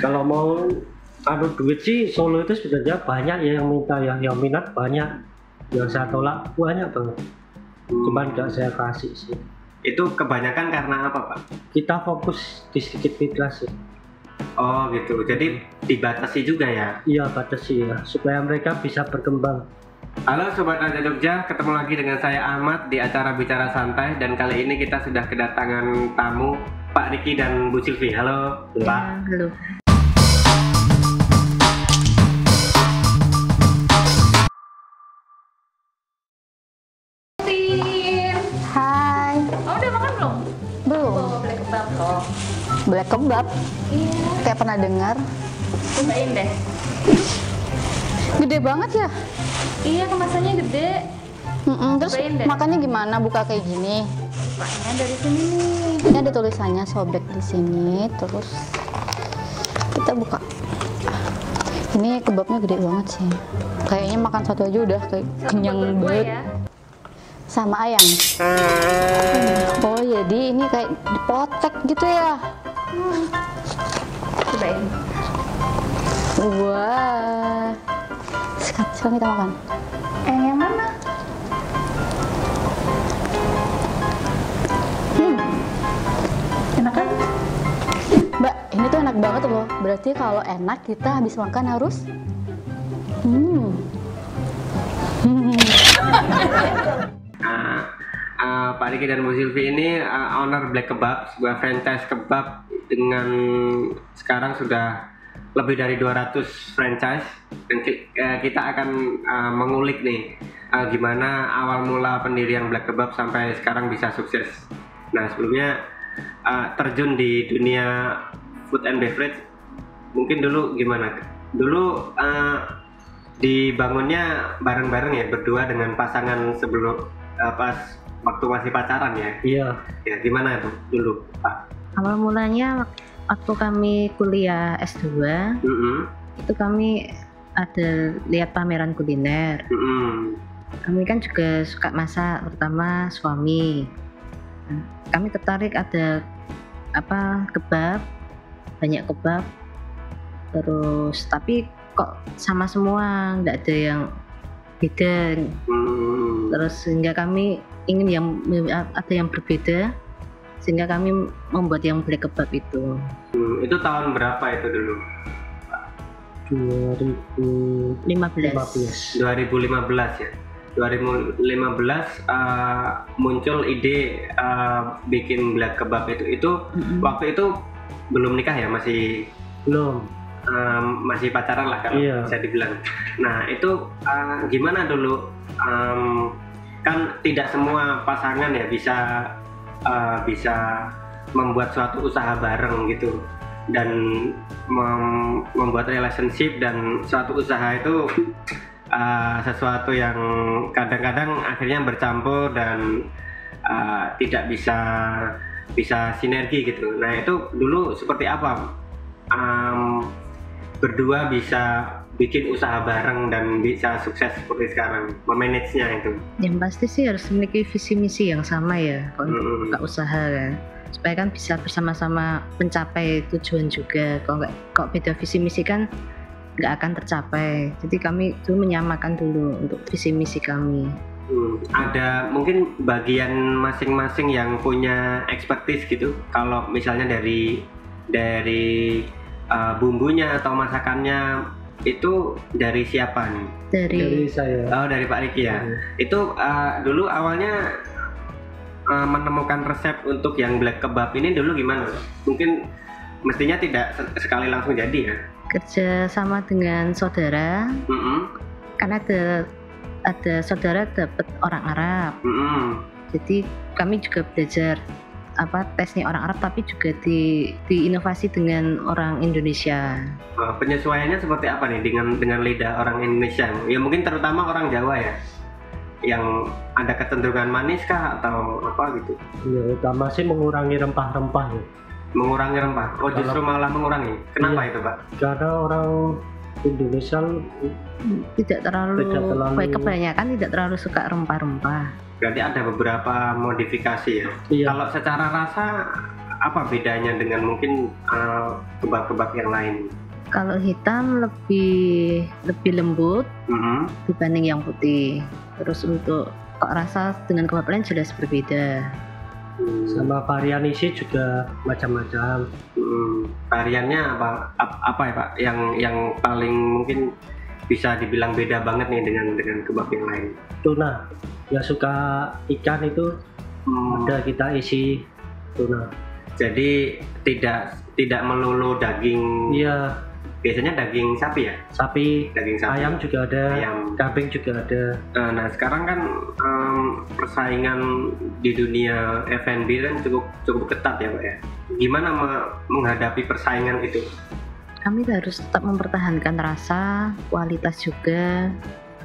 Kalau mau duit sih Solo itu sebenarnya banyak ya yang minta ya, yang minat banyak, yang saya tolak banyak banget. Cuman nggak saya kasih sih. Itu kebanyakan karena apa, Pak? Kita fokus di sedikit migrasi. Oh gitu, jadi dibatasi juga ya? Iya, batasi ya, supaya mereka bisa berkembang. Halo Sobat Raja Jogja, ketemu lagi dengan saya Ahmad di acara Bicara Santai. Dan kali ini kita sudah kedatangan tamu Pak Riki dan Bu Silvi. Halo Pak. Halo. Hai. Oh, udah makan belum? Belum. Oh, black kebab loh. Black kebab. Iya. Kayak pernah dengar. Cobain deh. Gede banget ya. Iya, kemasannya gede. Terus Cobain deh. makannya gimana buka kayak gini? Bukanya dari sini nih. Ini ada tulisannya sobek di sini. Terus kita buka. Ini kebabnya gede banget sih. Kayaknya makan satu aja udah kayak kenyang banget. Ya. Sama ayam. Oh, jadi ini kayak dipotek gitu ya. Cobain. Wah. Sekarang kita makan. Yang mana? Enak kan? Mbak, ini tuh enak banget loh. Berarti kalau enak kita habis makan harus Pak Riki dan Bu Silvi ini owner Black Kebab, sebuah franchise kebab dengan sekarang sudah lebih dari 200 franchise. Dan kita akan mengulik nih gimana awal mula pendirian Black Kebab sampai sekarang bisa sukses. Nah, sebelumnya terjun di dunia food and beverage, mungkin dulu gimana? Dulu dibangunnya bareng-bareng ya, berdua dengan pasangan sebelum pas waktu masih pacaran ya? Iya. Ya, gimana itu dulu, Pak? Awal mulanya waktu kami kuliah S2, itu kami ada lihat pameran kuliner. Kami kan juga suka masak, terutama suami. Nah, kami tertarik ada kebab, banyak kebab. Terus tapi kok sama semua, nggak ada yang beda. Terus sehingga kami ingin ada yang berbeda, sehingga kami membuat yang black kebab itu. Itu tahun berapa itu dulu? 2015 ya. 2015 muncul ide bikin black kebab itu. Waktu itu belum nikah ya, masih Belum. Masih pacaran lah kalau bisa dibilang. Nah itu gimana dulu? Kan tidak semua pasangan ya bisa membuat suatu usaha bareng gitu, dan membuat relationship dan suatu usaha itu sesuatu yang kadang-kadang akhirnya bercampur dan tidak bisa sinergi gitu. Nah itu dulu seperti apa berdua bisa bikin usaha bareng dan bisa sukses seperti sekarang, memanagenya itu? Yang pasti sih harus memiliki visi misi yang sama ya, kalau untuk buka usaha kan, supaya kan bisa bersama-sama mencapai tujuan juga. Kalau beda visi misi kan nggak akan tercapai. Jadi kami itu menyamakan dulu untuk visi misi kami. Ada mungkin bagian masing-masing yang punya expertise gitu. Kalau misalnya dari bumbunya atau masakannya itu dari siapa nih? Dari saya. Oh, dari Pak Riki ya. Itu dulu awalnya menemukan resep untuk yang black kebab ini dulu gimana? Mungkin mestinya tidak sekali langsung jadi ya? Kerja sama dengan saudara. Karena ada saudara dapat orang Arab. Jadi kami juga belajar tesnya orang Arab, tapi juga diinovasi dengan orang Indonesia. Penyesuaiannya seperti apa nih dengan lidah orang Indonesia? Ya mungkin terutama orang Jawa ya, yang ada kecenderungan manis kah atau apa gitu? Ya, utama sih mengurangi rempah-rempah ya. Mengurangi rempah? Oh, justru malah mengurangi. Kenapa itu, Pak? Karena orang Indonesia tidak terlalu kebanyakan tidak terlalu suka rempah-rempah. Berarti ada beberapa modifikasi ya. Kalau secara rasa apa bedanya dengan mungkin kebab-kebab yang lain? Kalau hitam lebih lembut dibanding yang putih. Terus untuk rasa dengan kebab lain jelas berbeda. Sama varian isi juga macam-macam. Variannya apa ya Pak? Yang paling mungkin bisa dibilang beda banget nih dengan kebab yang lain. Tuna, yang suka ikan itu ada kita isi tuna. Jadi tidak melulu daging. Iya. Biasanya daging sapi ya? Sapi, daging sapi. ayam juga ada, kambing juga ada. Nah sekarang kan persaingan di dunia F&B kan cukup ketat ya Pak ya. Gimana menghadapi persaingan itu? Kami harus tetap mempertahankan rasa, kualitas juga,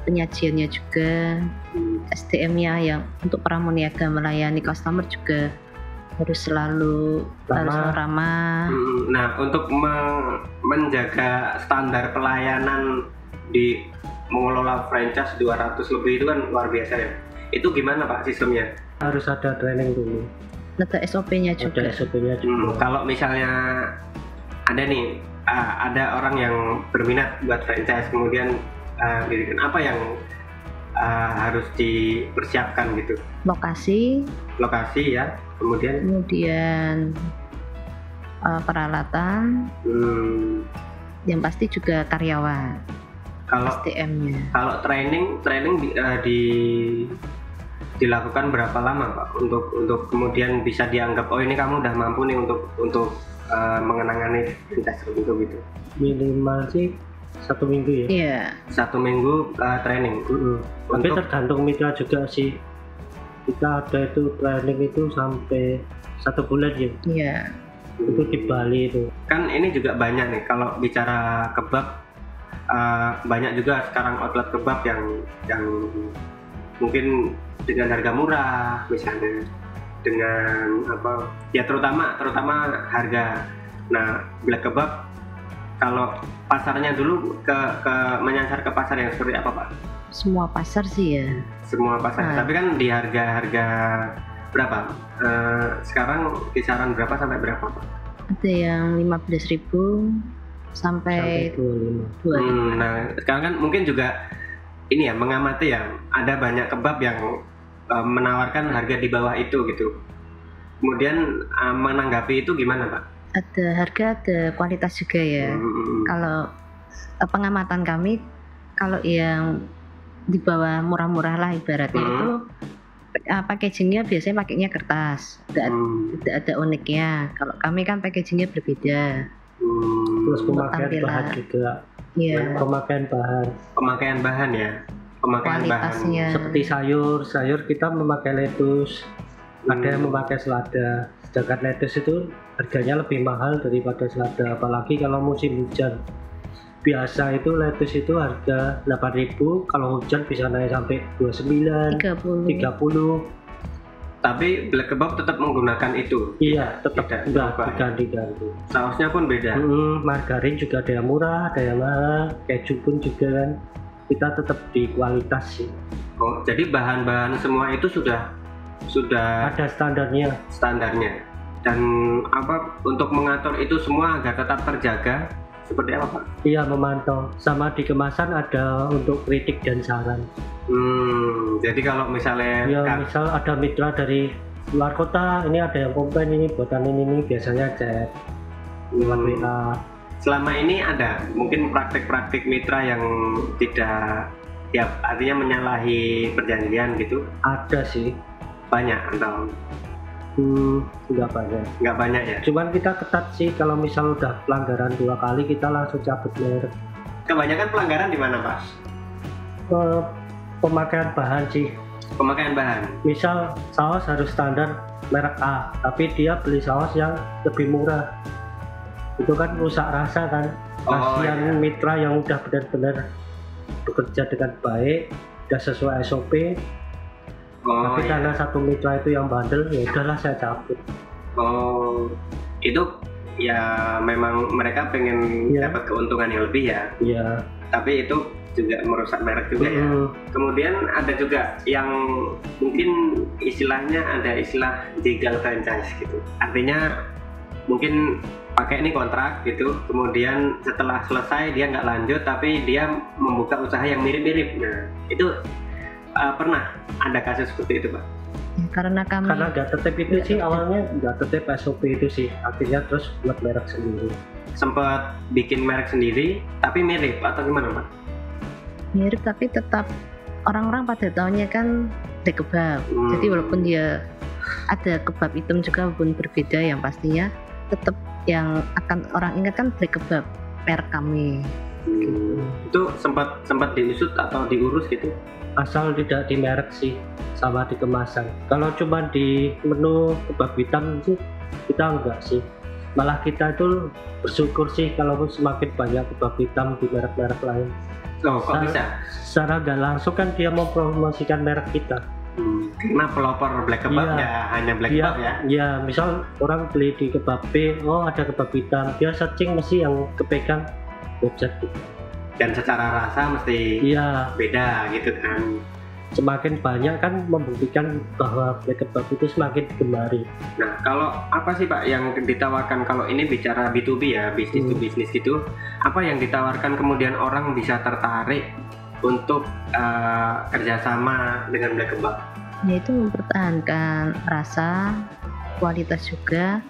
penyajiannya juga, SDM-nya yang untuk para meniaga melayani customer juga harus selalu ramah. Nah, untuk menjaga standar pelayanan di mengelola franchise 200 lebih itu kan luar biasa ya. Itu gimana Pak sistemnya? Harus ada training dulu. Ada SOP-nya juga. Ada SOP-nya juga. Kalau misalnya ada nih, ada orang yang berminat buat franchise, kemudian apa yang harus dipersiapkan gitu? Lokasi ya. Kemudian peralatan, yang pasti juga karyawan. Kalau SDM-nya. Kalau training dilakukan berapa lama Pak untuk kemudian bisa dianggap ini kamu udah mampu nih untuk mengenangani franchise gitu. Minimal sih 1 minggu ya. Iya. 1 minggu training. Tapi tergantung mitra juga sih. Kita ada itu training itu sampai 1 bulan ya. Iya. Itu di Bali itu. Kan ini juga banyak nih kalau bicara kebab, banyak juga sekarang outlet kebab yang mungkin dengan harga murah misalnya, dengan apa ya, terutama harga. Nah, Black Kebab kalau pasarnya dulu ke menyasar ke pasar yang seperti apa Pak? Semua pasar sih ya. Semua pasar. Tapi kan di harga berapa? Sekarang kisaran berapa sampai berapa Pak? Ada yang 15.000 sampai 25. Nah, sekarang kan mungkin juga ini ya, mengamati ya, ada banyak kebab yang menawarkan harga di bawah itu gitu. Kemudian menanggapi itu gimana Pak? Ada harga, ada kualitas juga ya. Kalau pengamatan kami, kalau yang di bawah murah-murah lah ibaratnya itu packagingnya biasanya pakainya kertas, tidak ada uniknya. Kalau kami kan packagingnya berbeda. Terus pemakaian bahan juga. Iya. Pemakaian bahan ya. Kualitasnya. Seperti sayur kita memakai lettuce, ada yang memakai selada. Sedangkan lettuce itu harganya lebih mahal daripada selada, apalagi kalau musim hujan. Biasa itu lettuce itu harga 8.000, kalau hujan bisa naik sampai 29, 30. Tapi Black Kebab tetap menggunakan itu? Iya, tetap enggak diganti. Sausnya pun beda? Margarin juga ada yang murah, ada yang mahal, keju pun juga kan. Kita tetap di kualitas sih. Oh, jadi bahan-bahan semua itu sudah ada standarnya. Dan apa untuk mengatur itu semua agar tetap terjaga? Seperti apa Pak? Iya, memantau. Sama di kemasan ada untuk kritik dan saran. Jadi kalau misalnya misal ada mitra dari luar kota, ini ada yang komplain ini buatan ini biasanya chat lewat WA. Selama ini ada mungkin praktik-praktik mitra yang tidak ya, artinya menyalahi perjanjian gitu? Ada sih. Banyak atau? Nggak banyak ya. Cuman kita ketat sih, kalau misal udah pelanggaran 2 kali kita langsung cabut merek. Kebanyakan pelanggaran di mana Pak? Pemakaian bahan sih. Pemakaian bahan. Misal saus harus standar merek A, tapi dia beli saus yang lebih murah. Itu kan rusak rasa kan. Kasihan mitra yang udah benar-benar bekerja dengan baik, udah sesuai SOP. Tapi karena satu mitra itu yang bandel, ya udahlah saya cabut. Itu ya memang mereka pengen dapat keuntungan yang lebih ya. Iya. Tapi itu juga merusak merek juga ya. Kemudian ada juga yang mungkin istilahnya ada istilah jegal franchise gitu. Artinya mungkin pakai ini kontrak gitu, kemudian setelah selesai dia nggak lanjut tapi dia membuka usaha yang mirip-mirip. Nah itu pernah ada kasus seperti itu Pak? Karena nggak tertib itu sih, awalnya nggak tertib SOP itu sih, akhirnya terus buat merek sendiri. Sempat bikin merek sendiri tapi mirip atau gimana Pak? Mirip tapi tetap orang-orang pada tahunya kan black kebab. Jadi walaupun dia ada kebab hitam juga walaupun berbeda, yang pastinya tetap yang akan orang ingat kan black kebab merek kami. Gitu. Itu sempat diusut atau diurus gitu? Asal tidak di merek sih, sama di kemasan. Kalau cuma di menu kebab hitam sih kita enggak sih. Malah kita itu bersyukur sih kalau semakin banyak kebab hitam di merek-merek lain. Oh, kok bisa? Secara nggak langsung kan dia mempromosikan merek kita. Karena pelopor black kebab ya hanya black kebab ya? Ya, misal orang beli di kebab B, oh ada kebab hitam, dia searching mesti yang kepegang website kita. Dan secara rasa mesti beda gitu kan? Semakin banyak kan membuktikan bahwa black kebab itu semakin digemari. Nah, kalau apa sih Pak yang ditawarkan, kalau ini bicara B2B ya, bisnis to bisnis gitu, apa yang ditawarkan kemudian orang bisa tertarik untuk kerjasama dengan black kebab? Yaitu mempertahankan rasa, kualitas juga,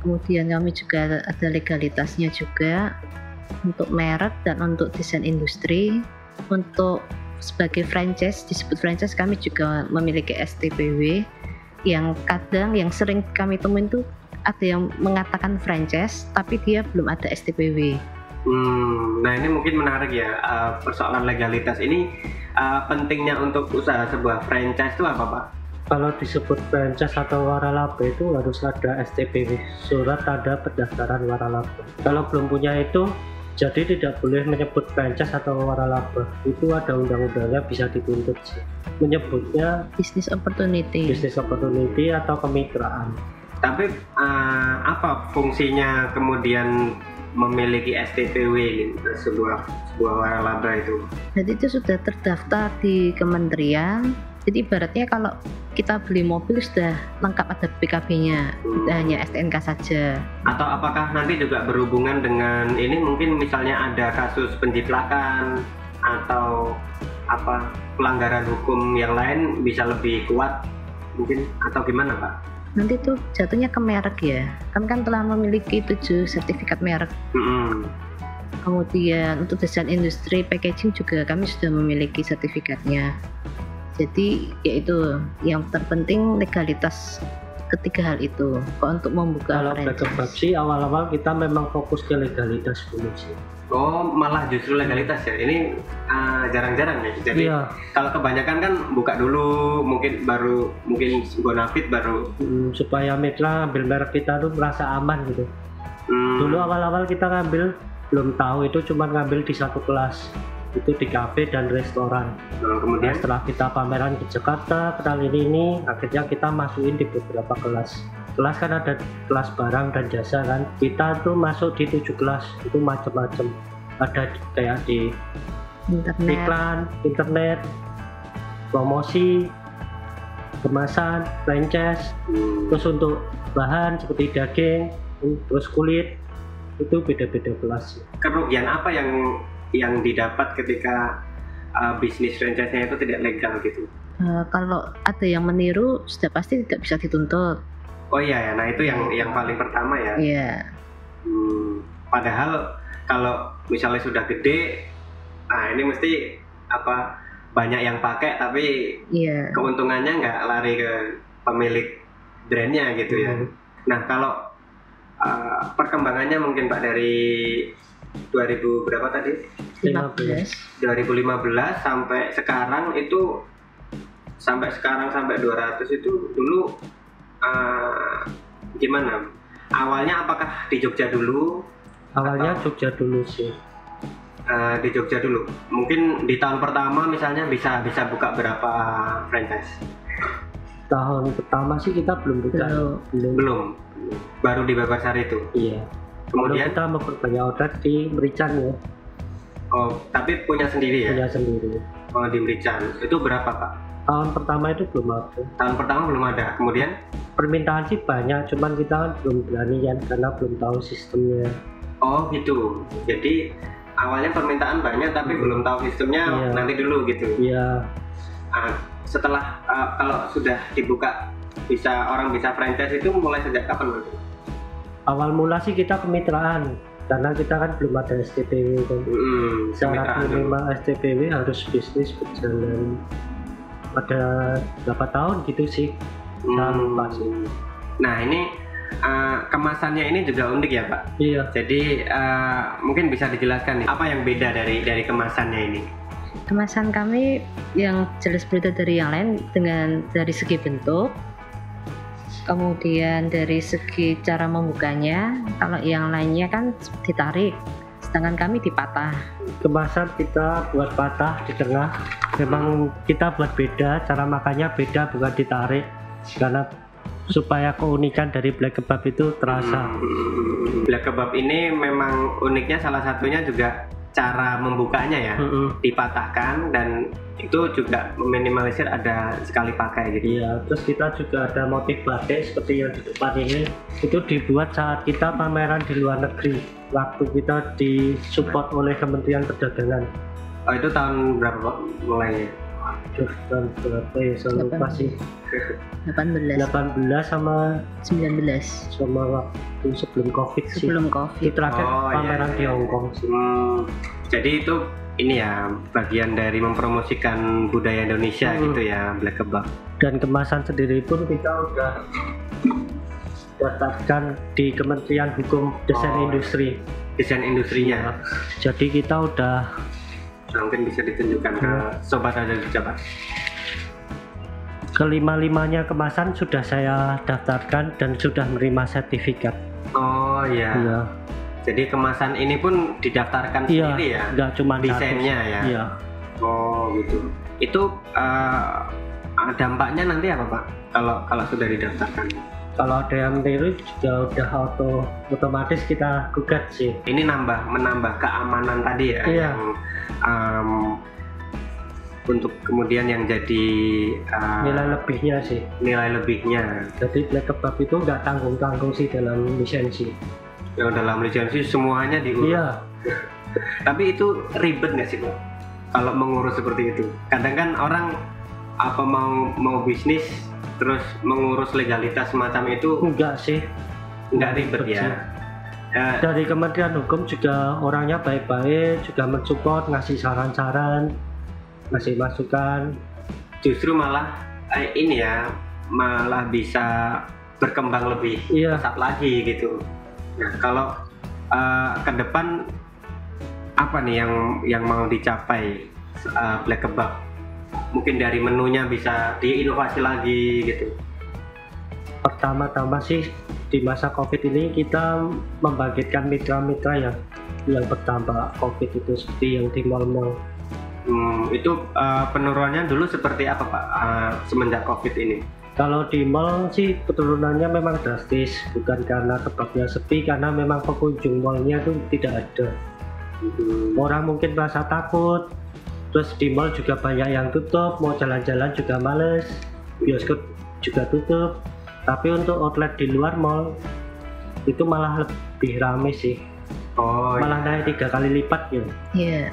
kemudian kami juga ada legalitasnya juga untuk merek dan untuk desain industri. Untuk sebagai franchise, disebut franchise, kami juga memiliki STPW yang kadang yang sering kami temuin tuh ada yang mengatakan franchise tapi dia belum ada STPW. Nah ini mungkin menarik ya, persoalan legalitas ini pentingnya untuk usaha sebuah franchise itu apa Pak? Kalau disebut franchise atau waralaba itu harus ada STPW, surat tanda pendaftaran waralaba. Kalau belum punya itu, jadi tidak boleh menyebut franchise atau waralaba. Itu ada undang-undangnya, bisa dituntut sih. Menyebutnya business opportunity atau kemitraan. Tapi apa fungsinya kemudian memiliki STPW sebuah waralaba itu? Jadi itu sudah terdaftar di kementerian. Jadi ibaratnya kalau kita beli mobil sudah lengkap, ada PKB-nya, tidak hanya STNK saja. Atau apakah nanti juga berhubungan dengan ini, mungkin misalnya ada kasus penjiplakan atau apa pelanggaran hukum yang lain bisa lebih kuat mungkin, atau gimana Pak? Nanti tuh jatuhnya ke merek ya. Kami kan telah memiliki 7 sertifikat merek. Kemudian untuk desain industri packaging juga kami sudah memiliki sertifikatnya. Jadi yaitu yang terpenting legalitas ketiga hal itu. Untuk membuka kalau black kebab sih awal-awal kita memang fokus ke legalitas dulu sih. Oh malah justru legalitas ya, ini jarang-jarang ya. Jadi kalau kebanyakan kan buka dulu, mungkin bonafit baru supaya mitra ambil merek kita tuh merasa aman gitu. Dulu awal-awal kita ngambil belum tahu itu, cuma ngambil di satu kelas itu di kafe dan restoran. Kemudian setelah kita pameran ke Jakarta, kenal ini akhirnya kita masukin di beberapa kelas kan ada kelas barang dan jasa kan, kita tuh masuk di 7 kelas itu macam-macam, ada kayak di iklan, internet, promosi, kemasan, franchise, terus untuk bahan seperti daging, terus kulit, itu beda-beda kelas. Kerugian apa yang didapat ketika bisnis franchise-nya itu tidak legal gitu? Kalau ada yang meniru sudah pasti tidak bisa dituntut. Oh iya ya, nah itu yang paling pertama ya. Iya. Padahal kalau misalnya sudah gede, nah ini mesti banyak yang pakai tapi keuntungannya nggak lari ke pemilik brandnya gitu ya. Nah kalau perkembangannya mungkin Pak dari 2000 berapa tadi? 2015 sampai sekarang itu sampai 200 itu dulu gimana? Awalnya apakah di Jogja dulu? Awalnya Jogja dulu sih. Di Jogja dulu. Mungkin di tahun pertama misalnya bisa buka berapa franchise? Tahun pertama sih kita belum buka. Belum. Baru di Babarsari itu. Iya. Kemudian kita memperbanyak order di Merican ya. Oh, tapi punya sendiri ya? Punya sendiri. Oh, di Merican. Itu berapa Pak? Tahun pertama itu belum ada. Tahun pertama belum ada. Kemudian? permintaan sih banyak, cuman kita kan belum berani kan karena belum tahu sistemnya. Oh gitu, jadi awalnya permintaan banyak tapi belum tahu sistemnya. Iya. Nanti dulu gitu. Iya. Setelah kalau sudah dibuka orang bisa franchise itu mulai sejak kapan Mas? Awal mula sih kita kemitraan karena kita kan belum ada STPW kan. Syarat minimal STPW harus bisnis berjalan pada berapa tahun gitu sih. Saya lupa sih. Nah ini kemasannya ini juga unik ya Pak? Iya. Jadi mungkin bisa dijelaskan nih apa yang beda dari kemasannya ini? Kemasan kami yang jelas berbeda dari yang lain dari segi bentuk, kemudian dari segi cara membukanya. Kalau yang lainnya kan ditarik, sedangkan kami dipatah. Kemasan kita buat patah di tengah. Memang kita buat beda, cara makannya beda, bukan ditarik, karena supaya keunikan dari black kebab itu terasa. Black kebab ini memang uniknya salah satunya juga cara membukanya ya, dipatahkan, dan itu juga meminimalisir ada sekali pakai gitu. Iya, terus kita juga ada motif batik seperti yang di depan ini, itu dibuat saat kita pameran di luar negeri, waktu kita disupport oleh Kementerian Perdagangan. Oh itu tahun berapa Pak mulainya? Tahun berapa ya, saya lupa sih. 18 sama 19 waktu sebelum Covid sih. sebelum Covid. Itu terakhir pameran di Hong Kong sih. Jadi itu ini ya bagian dari mempromosikan budaya Indonesia gitu ya, black kebab. Dan kemasan sendiri pun kita udah daftarkan di Kementerian Hukum Desain Industri. Desain industrinya. Jadi kita udah mungkin bisa ditunjukkan ke sobat Raja Jogja Pak. Kelima-limanya kemasan sudah saya daftarkan dan sudah menerima sertifikat. Oh iya. Iya. Jadi kemasan ini pun didaftarkan sendiri ya? Nggak cuma desainnya ya? Iya. Oh gitu. Itu dampaknya nanti apa Pak? Kalau sudah didaftarkan? Kalau ada yang meniru juga udah otomatis kita gugat sih. Ini menambah keamanan tadi ya? Iya. Yang, untuk kemudian yang jadi nilai lebihnya sih. Nilai lebihnya. Jadi black kebab itu nggak tanggung-tanggung sih dalam lisensi. Yang dalam lisensi semuanya diurus. Iya. Tapi itu ribet nggak sih Pak? Kalau mengurus seperti itu. Kadang kan orang apa mau bisnis terus mengurus legalitas semacam itu. Enggak sih. Nggak ribet ya. Dari Kementerian Hukum juga orangnya baik-baik, juga mensupport, ngasih saran-saran, ngasih masukan. Justru malah ini ya, malah bisa berkembang lebih pesat lagi gitu. Nah kalau ke depan apa nih yang mau dicapai black kebab? Mungkin dari menunya bisa diinovasi lagi gitu. Pertama-tama sih di masa Covid ini kita membangkitkan mitra-mitra yang berdampak Covid itu, seperti yang di mal-mal. Itu penurunannya dulu seperti apa Pak semenjak Covid ini? Kalau di mall sih penurunannya memang drastis, bukan karena kebabnya sepi, karena memang pengunjung mallnya itu tidak ada. Orang mungkin merasa takut, terus di mall juga banyak yang tutup, mau jalan-jalan juga males, bioskop juga tutup. Tapi untuk outlet di luar mall itu malah lebih rame sih. Malah naik 3 kali lipat ya. Iya.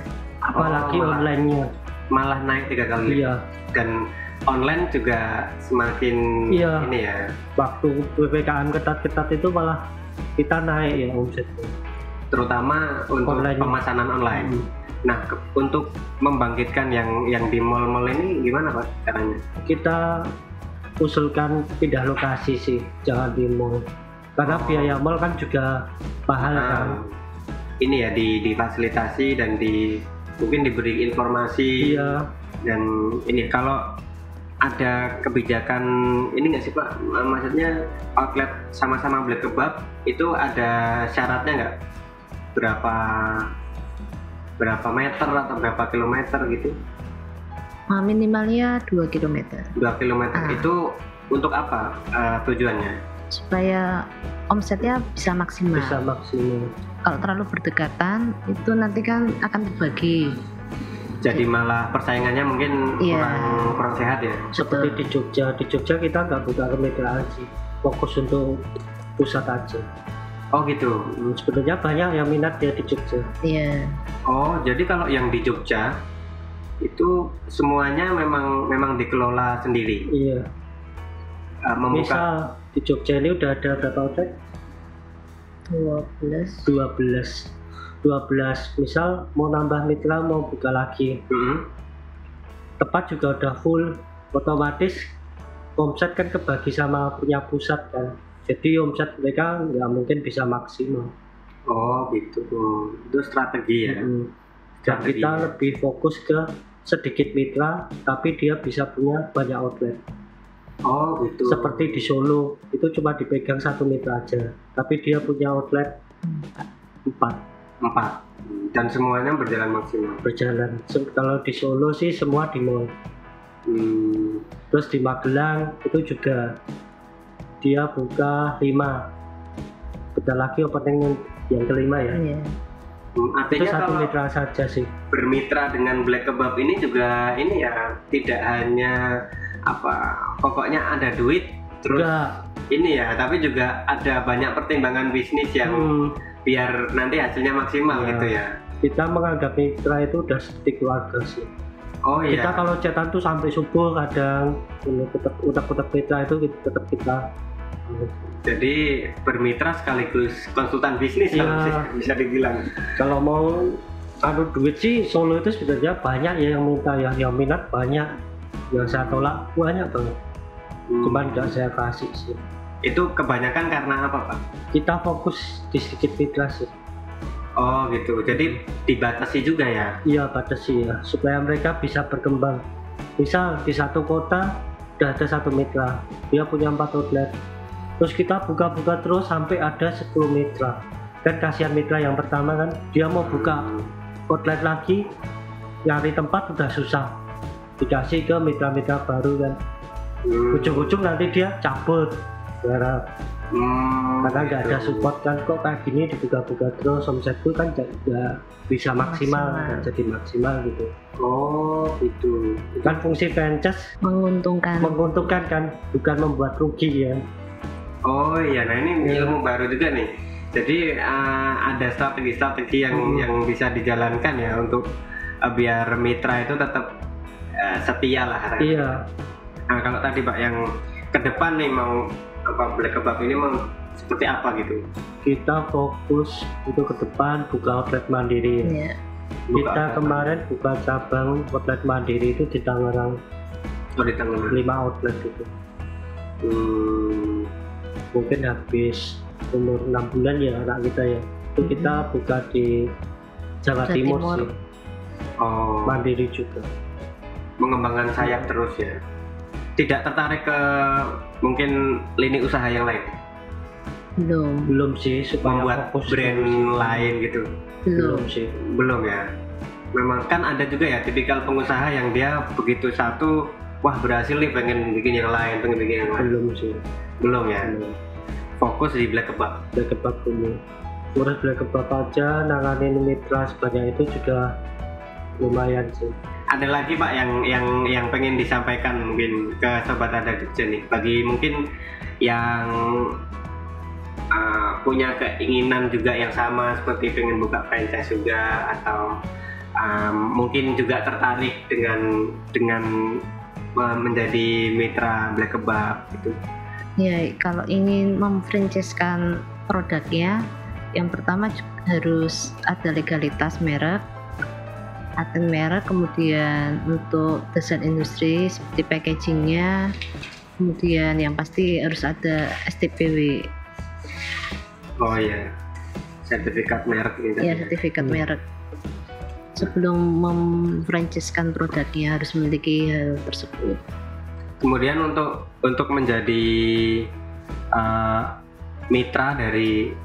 Apalagi online-nya. Malah naik 3 kali lipat. Iya. Dan online juga semakin ini ya. Waktu PPKM ketat-ketat itu malah kita naik ya omsetnya. Terutama untuk pemesanan online. Nah, untuk membangkitkan yang di mall-mall ini gimana Pak caranya? Kita usulkan pindah lokasi sih, jangan di mall. Karena biaya mall kan juga mahal kan. Ini ya difasilitasi dan mungkin diberi informasi. Iya. Dan ini kalau ada kebijakan ini nggak sih Pak? Maksudnya outlet sama-sama black kebab itu ada syaratnya nggak? Berapa meter atau berapa kilometer gitu? Minimalnya 2 km. 2 km itu untuk apa tujuannya? Supaya omsetnya bisa maksimal. Bisa maksimal. Kalau terlalu berdekatan itu nanti kan akan terbagi. Jadi malah persaingannya mungkin kurang sehat ya. Seperti di Jogja kita nggak buka kemitraan sih. fokus untuk pusat aja. Oh gitu. Sebenarnya banyak yang minat dia di Jogja. Iya. Oh, jadi kalau yang di Jogja itu semuanya memang dikelola sendiri. Iya. Membuka Misal di Jogja ini udah ada berapa outlet? 12. 12. Misal mau nambah mitra, mau buka lagi. Tempat juga udah full, otomatis omset kan kebagi sama punya pusat kan. Jadi omset mereka nggak mungkin bisa maksimal. Oh gitu. Itu strategi ya. Dan Strategi kita ya. lebih fokus ke sedikit mitra, tapi dia bisa punya banyak outlet. Oh gitu. Seperti di Solo, itu cuma dipegang satu mitra aja, tapi dia punya outlet 4 dan semuanya berjalan maksimal. berjalan. Kalau di Solo sih semua di mall. Terus di Magelang itu juga dia buka 5. Bentar lagi opening yang kelima ya. Iya. Itu Artinya satu kalau mitra saja sih. bermitra dengan Black Kebab ini juga ini ya, tidak hanya pokoknya ada duit terus Enggak. ini ya, tapi juga ada banyak pertimbangan bisnis yang biar nanti hasilnya maksimal Ya. gitu ya. Kita menganggap mitra itu udah seperti keluarga sih. Oh iya. Kita kalau cetan tuh sampai subuh kadang, tetap utak-utak mitra itu tetap kita. Jadi bermitra sekaligus konsultan bisnis Iya. kalau bisa dibilang. Kalau mau duit sih Solo itu sebenarnya banyak ya yang minta, yang minat banyak. Yang saya tolak banyak banget. Cuman nggak saya kasih sih. Itu kebanyakan karena apa Pak? Kita fokus di sedikit mitra sih. Oh gitu. Jadi dibatasi juga ya. Iya batasi ya, supaya mereka bisa berkembang. Misal di satu kota udah ada satu mitra, dia punya 4 outlet. Terus kita buka-buka terus sampai ada 10 mitra. Kan kasihan mitra yang pertama kan, dia mau buka outlet lagi, nyari tempat udah susah. Dikasih ke mitra-mitra baru kan. Ujung-ujung nanti dia cabut. Karena nggak ada support kan, kok kayak gini dibuka-buka terus omsetku kan nggak bisa maksimal, nggak jadi maksimal gitu. Oh gitu. Kan fungsi franchise Menguntungkan. kan, bukan membuat rugi ya. Oh iya, nah ini ilmu baru juga nih. Jadi ada strategi-strategi yang bisa dijalankan ya untuk biar mitra itu tetap setia lah. Iya. Nah kalau tadi Pak yang ke depan nih mau Black Kebab ini mau seperti apa gitu? Kita fokus itu ke depan buka outlet mandiri ya. Iya. Kita kemarin buka cabang outlet mandiri itu di Tangerang. Oh di Tangerang. 5 outlet itu. Mungkin habis umur 6 bulan ya anak kita ya. Itu kita buka di Jawa Timur sih. Oh. Mandiri juga. Mengembangkan sayap terus ya. Tidak tertarik ke mungkin lini usaha yang lain? Belum sih, supaya Membuat fokus brand terus. lain gitu? belum sih. Belum ya. Memang kan ada juga ya tipikal pengusaha yang dia begitu satu, wah berhasil nih pengen bikin yang lain, Belum sih. Belum ya. Belum. Fokus di Black Kebab. Black Kebab dulu. Urus Black Kebab aja, nanganin mitra sebanyak itu juga lumayan sih. Ada lagi Pak yang pengen disampaikan mungkin ke Sobat Ada Jogja nih, bagi mungkin yang punya keinginan juga yang sama seperti pengen buka franchise juga, atau mungkin juga tertarik dengan menjadi mitra Black Kebab gitu. ya. Kalau ingin memfranchise-kan produknya, yang pertama harus ada legalitas merek, paten merek, kemudian untuk desain industri seperti packagingnya, kemudian yang pasti harus ada STPW. Oh iya, sertifikat merek gitu. Ya, sertifikat merek. Sebelum memfranchise-kan produknya harus memiliki hal tersebut. Kemudian untuk menjadi mitra dari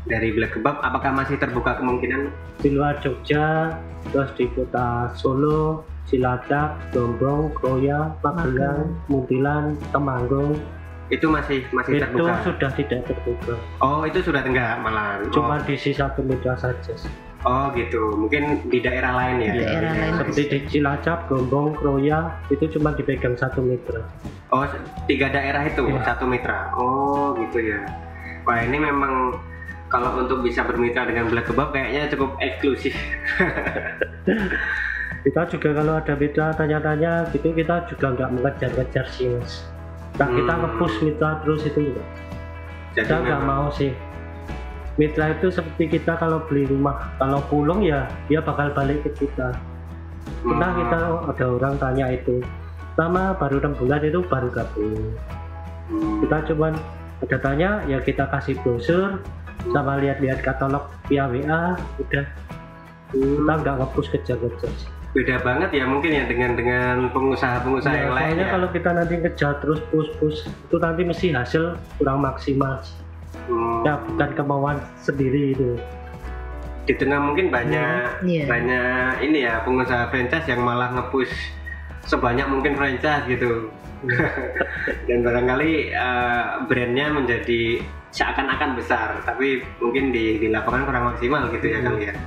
Black Kebab, apakah masih terbuka kemungkinan? Di luar Jogja, terus di kota Solo, Cilacap, Jombang, Kroya, Magelang, Muntilan, Temanggung, Itu masih itu terbuka. sudah tidak terbuka. Oh, itu sudah enggak malah. Cuma di satu mitra saja. Oh gitu, mungkin di daerah lain ya. Di daerah lain. Seperti di Cilacap, Gombong, Kroya itu cuma dipegang satu mitra. Oh, 3 daerah itu, Iya. satu mitra. Oh, gitu ya. Wah, ini memang kalau untuk bisa bermitra dengan Black Kebab kayaknya cukup eksklusif. Kita juga kalau ada mitra tanya-tanya gitu, kita juga nggak mengejar-ngejar sih mas. Nah, kita nge-push mitra terus itu enggak. Jadi Kita nggak mau sih. Mitra itu seperti kita kalau beli rumah, kalau pulang ya dia bakal balik ke kita. Kita ada orang tanya itu, sama baru 6 bulan itu baru gabung. Kita cuman ada tanya ya kita kasih brosur sama lihat-lihat katalog via WA, udah. Kita nggak nge-push kejar-kejar sih. Beda banget ya mungkin ya dengan pengusaha-pengusaha yang lain Soalnya ya. kalau kita nanti kejar terus push itu nanti mesti hasil kurang maksimal. Ya bukan kemauan sendiri itu. Di tengah mungkin banyak Iya. banyak ini ya pengusaha franchise yang malah nge-push sebanyak mungkin franchise gitu. Dan barangkali brandnya menjadi seakan-akan besar, tapi mungkin di lapangan kurang maksimal gitu ya kali ya.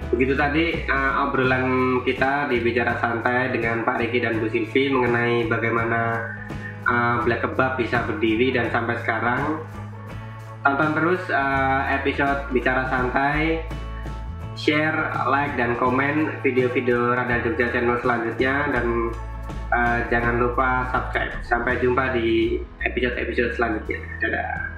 Begitu tadi obrolan kita di Bicara Santai dengan Pak Riki dan Bu Silvi mengenai bagaimana Black Kebab bisa berdiri dan sampai sekarang. Tonton terus episode Bicara Santai, share, like, dan komen video-video Radar Jogja Channel selanjutnya, dan jangan lupa subscribe. Sampai jumpa di episode-episode selanjutnya. Dadah.